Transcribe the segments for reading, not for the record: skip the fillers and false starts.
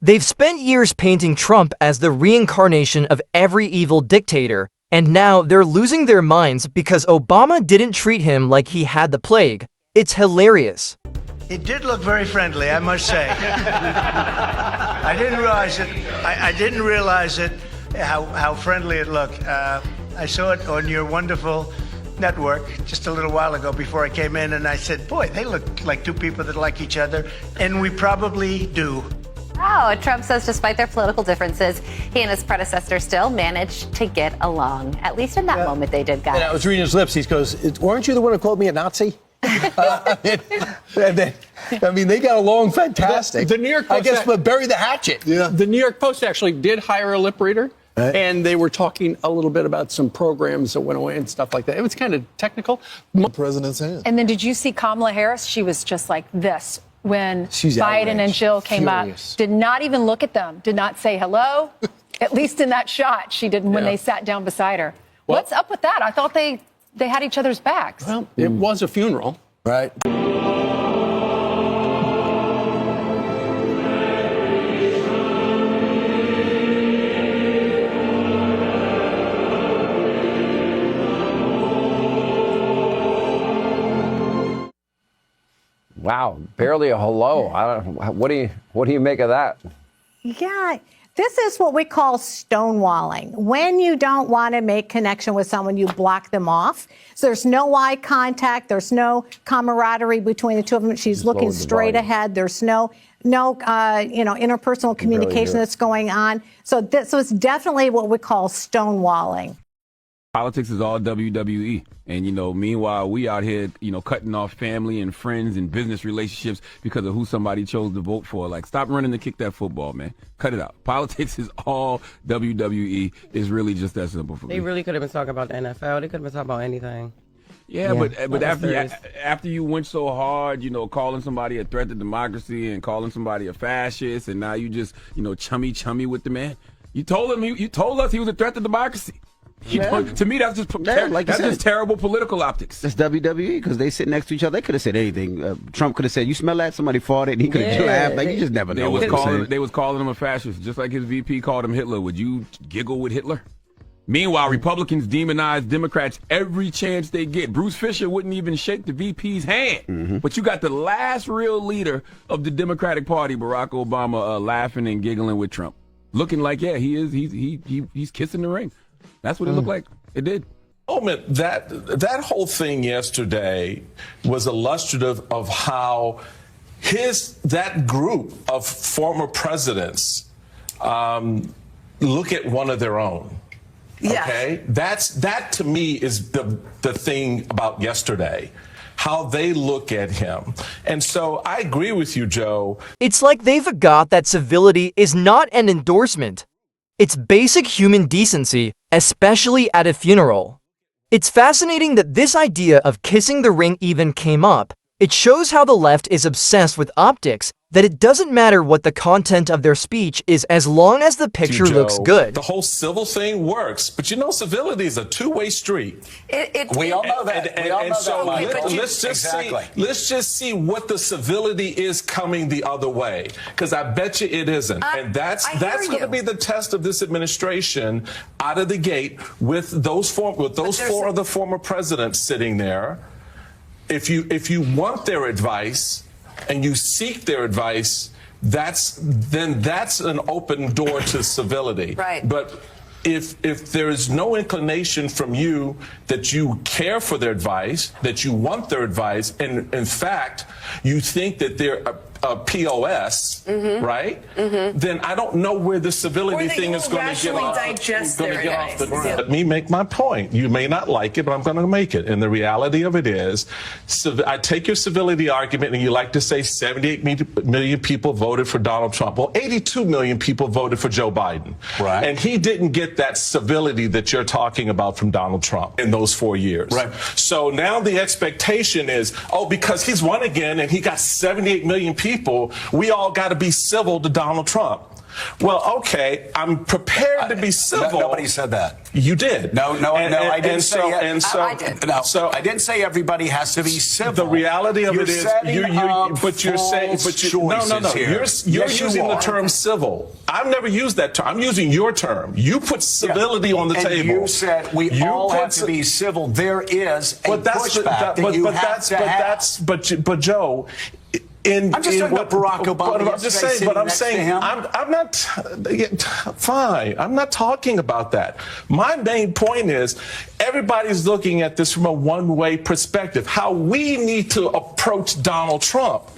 They've spent years painting Trump as the reincarnation of every evil dictator, and now they're losing their minds because Obama didn't treat him like he had the plague. It's hilarious. He did look very friendly, I must say. I didn't realize it. I didn't realize it, how friendly it looked. I saw it on your wonderful network just a little while ago before I came in, and I said, boy, they look like two people that like each other, and we probably do. Oh, Trump says despite their political differences, he and his predecessor still managed to get along. At least in that moment they did, guys. And I was reading his lips. He goes, weren't you the one who called me a Nazi? I mean, they got along fantastic. The New York Post, I guess, but bury the hatchet. Yeah. The New York Post actually did hire a lip reader. Right. And they were talking a little bit about some programs that went away and stuff like that. It was kind of technical. The president's hand. And then did you see Kamala Harris? She was just like this when She's Biden outraged. and Jill came Furious. up. Did not even look at them. Did not say hello. At least in that shot, she didn't when they sat down beside her. Well, what's up with that? I thought they had each other's backs. Well, it was a funeral. Right. Wow, barely a hello. What do you make of that? Yeah, this is what we call stonewalling. When you don't want to make connection with someone, you block them off. So there's no eye contact. There's no camaraderie between the two of them. She's looking straight ahead. There's no interpersonal communication that's going on. So it's definitely what we call stonewalling. Politics is all WWE. And, meanwhile, we out here, cutting off family and friends and business relationships because of who somebody chose to vote for. Like, stop running to kick that football, man. Cut it out. Politics is all WWE. It's really just that simple for me. They really could have been talking about the NFL. They could have been talking about anything. Yeah, but after you went so hard, calling somebody a threat to democracy and calling somebody a fascist, and now you just, chummy with the man. You told us he was a threat to democracy. To me, that's just just terrible political optics. That's WWE because they sit next to each other. They could have said anything. Trump could have said, "You smell that?" Somebody farted, and he could have laughed. Like you just never know. They was calling him a fascist, just like his VP called him Hitler. Would you giggle with Hitler? Meanwhile, Republicans demonize Democrats every chance they get. Bruce Fisher wouldn't even shake the VP's hand. But you got the last real leader of the Democratic Party, Barack Obama, laughing and giggling with Trump, looking like he is. He's kissing the ring. That's what it looked like. It did. That whole thing yesterday was illustrative of how that group of former presidents look at one of their own. Yes. Okay, that to me is the thing about yesterday, how they look at him. And so I agree with you, Joe. It's like they forgot that civility is not an endorsement. It's basic human decency, especially at a funeral. It's fascinating that this idea of kissing the ring even came up. It shows how the left is obsessed with optics, that it doesn't matter what the content of their speech is as long as the picture looks good. The whole civil thing works, but civility is a two-way street. We all know that. Let's just see what the civility is coming the other way, because I bet you it isn't. And that's going to be the test of this administration out of the gate with those four of the former presidents sitting there. If you want their advice and you seek their advice, that's an open door to civility. Right. But if there is no inclination from you that you care for their advice, that you want their advice, and in fact you think that they're a POS, right? Then I don't know where the civility thing is going to get off. Let me make my point. You may not like it, but I'm going to make it. And the reality of it is, I take your civility argument, and you like to say 78 million people voted for Donald Trump. Well, 82 million people voted for Joe Biden. Right. And he didn't get that civility that you're talking about from Donald Trump in those 4 years. Right. So now the expectation is, because he's won again and he got 78 million people, we all got to be civil to Donald Trump. Well, okay, I'm prepared to be civil. Nobody said that. You did. No, I didn't say I didn't say everybody has to be civil. The reality of you're it is, you're saying you're using the term civil. I've never used that term. I'm using your term. You put civility on the table. You said we all have to be civil. There is a pushback that you have to have. But Joe. I'm just talking about Barack Obama. I'm saying, I'm not, fine. I'm not talking about that. My main point is everybody's looking at this from a one-way perspective, how we need to approach Donald Trump.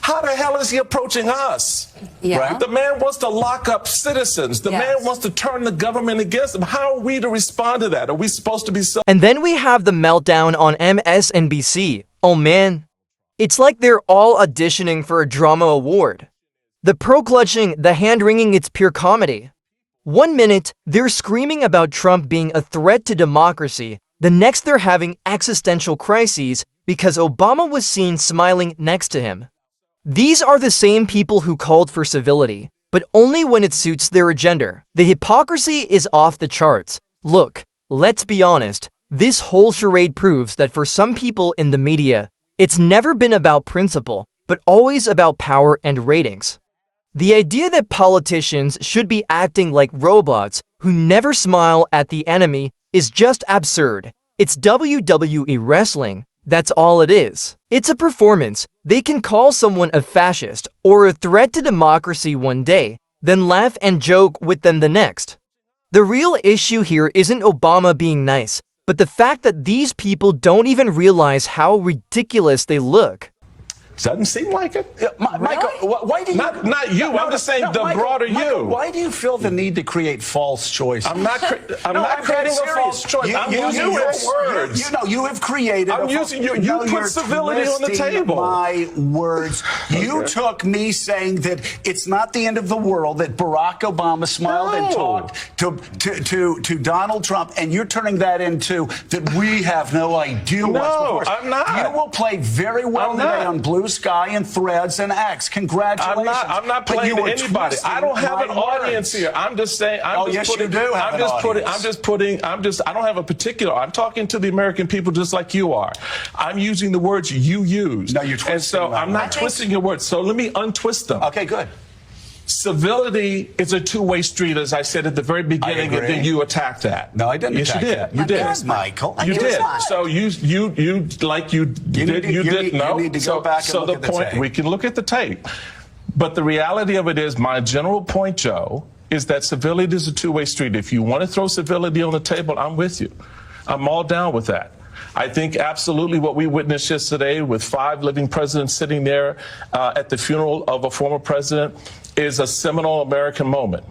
How the hell is he approaching us? Right? The man wants to lock up citizens. The man wants to turn the government against him. How are we to respond to that? Are we supposed to be so? And then we have the meltdown on MSNBC. Oh man. It's like they're all auditioning for a drama award. The pro-clutching, the hand-wringing, it's pure comedy. 1 minute, they're screaming about Trump being a threat to democracy. The next, they're having existential crises because Obama was seen smiling next to him. These are the same people who called for civility, but only when it suits their agenda. The hypocrisy is off the charts. Look, let's be honest, this whole charade proves that for some people in the media, it's never been about principle, but always about power and ratings. The idea that politicians should be acting like robots who never smile at the enemy is just absurd. It's WWE wrestling, that's all it is. It's a performance. They can call someone a fascist or a threat to democracy one day, then laugh and joke with them the next. The real issue here isn't Obama being nice, but the fact that these people don't even realize how ridiculous they look. Doesn't seem like it. Michael, why do you... Not you, I'm just saying the Michael, broader Michael, you. Why do you feel the need to create false choices? I'm not creating a false choice. I'm using your words. You have created I'm using you. You put civility on the table. My words. You took me saying that it's not the end of the world, that Barack Obama smiled and talked to Donald Trump, and you're turning that into that we have no idea what's before us. I'm not. You will play very well today on Blue Sky and Threads and X. Congratulations. I'm not playing to anybody. I don't have an audience here. I'm just saying. I don't have a particular. I'm talking to the American people just like you are. I'm using the words you use. No, you're twisting. And so I'm not twisting your words. So let me untwist them. Okay, good. Civility is a two-way street, as I said at the very beginning, and then you attacked that. No, I didn't attack that. You did. Yes, Michael. You did. So you did. No. You need to go back and look at the tape. We can look at the tape. But the reality of it is, my general point, Joe, is that civility is a two-way street. If you want to throw civility on the table, I'm with you. I'm all down with that. I think absolutely what we witnessed yesterday with 5 living presidents sitting there at the funeral of a former president is a seminal American moment.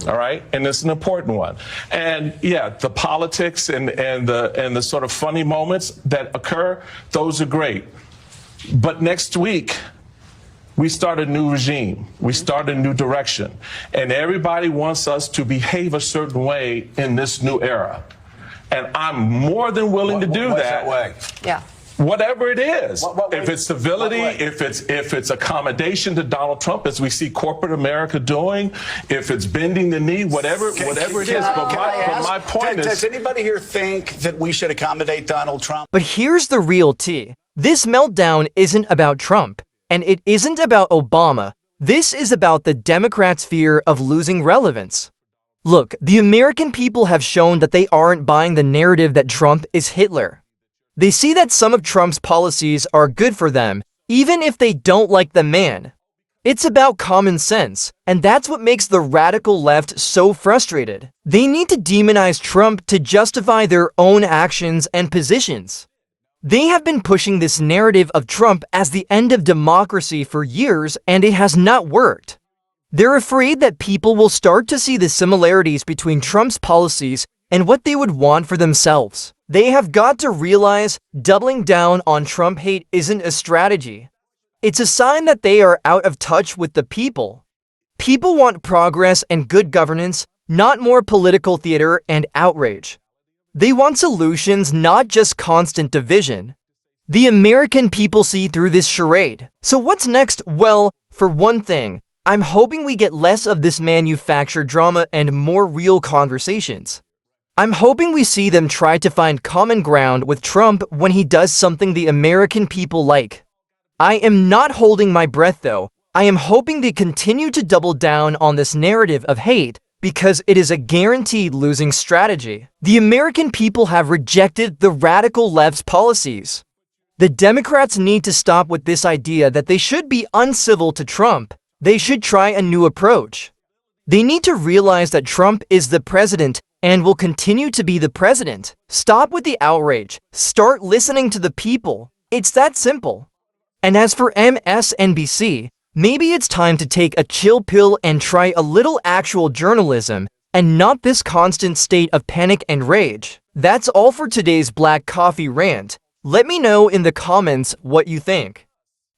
All right, and it's an important one. And yeah, the politics and the sort of funny moments that occur, those are great. But next week, we start a new regime. We start a new direction. And everybody wants us to behave a certain way in this new era. And I'm more than willing to do that. Way? Yeah. Whatever it is, what if it's civility, if it's accommodation to Donald Trump, as we see corporate America doing, if it's bending the knee, whatever it is. But my point is, does anybody here think that we should accommodate Donald Trump? But here's the real tea. This meltdown isn't about Trump, and it isn't about Obama. This is about the Democrats' fear of losing relevance. Look, the American people have shown that they aren't buying the narrative that Trump is Hitler. They see that some of Trump's policies are good for them, even if they don't like the man. It's about common sense, and that's what makes the radical left so frustrated. They need to demonize Trump to justify their own actions and positions. They have been pushing this narrative of Trump as the end of democracy for years, and it has not worked. They're afraid that people will start to see the similarities between Trump's policies and what they would want for themselves. They have got to realize doubling down on Trump hate isn't a strategy. It's a sign that they are out of touch with the people. People want progress and good governance, not more political theater and outrage. They want solutions, not just constant division. The American people see through this charade. So what's next? Well, for one thing, I'm hoping we get less of this manufactured drama and more real conversations. I'm hoping we see them try to find common ground with Trump when he does something the American people like. I am not holding my breath though. I am hoping they continue to double down on this narrative of hate because it is a guaranteed losing strategy. The American people have rejected the radical left's policies. The Democrats need to stop with this idea that they should be uncivil to Trump. They should try a new approach. They need to realize that Trump is the president and will continue to be the president. Stop with the outrage. Start listening to the people. It's that simple. And as for MSNBC, maybe it's time to take a chill pill and try a little actual journalism and not this constant state of panic and rage. That's all for today's Black Coffee Rant. Let me know in the comments what you think.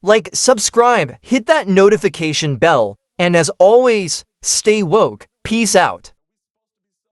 Like, subscribe, hit that notification bell, and as always, stay woke. Peace out.